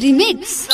Remix.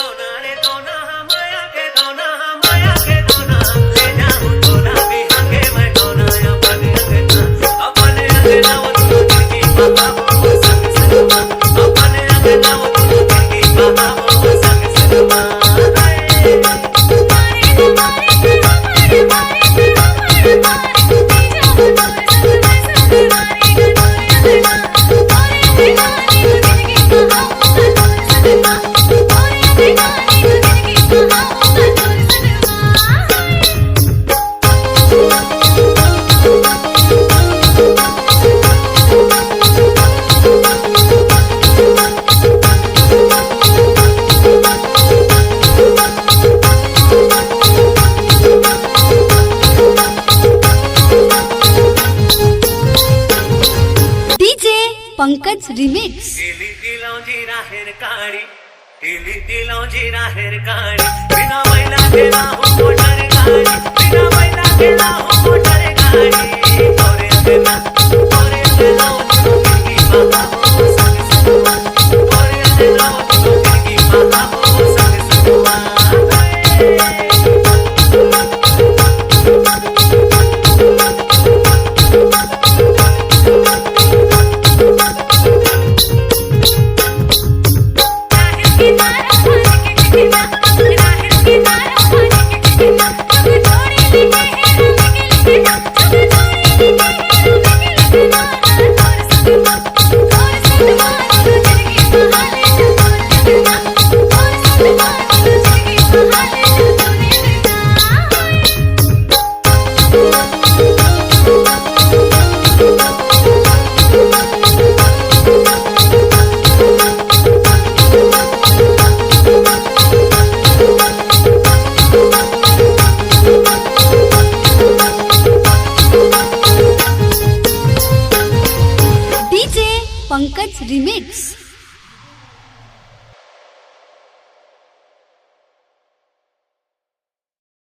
Pankaj remix. बिना मैला तेरा हो मोटर गाड़ी, बिना मैला तेरा हो मोटर गाड़ी, तोरे देना तोरे देना की माता हो संग सुवा, तोरे देना की माता हो संग सुवा। पंकज रिमिक्स।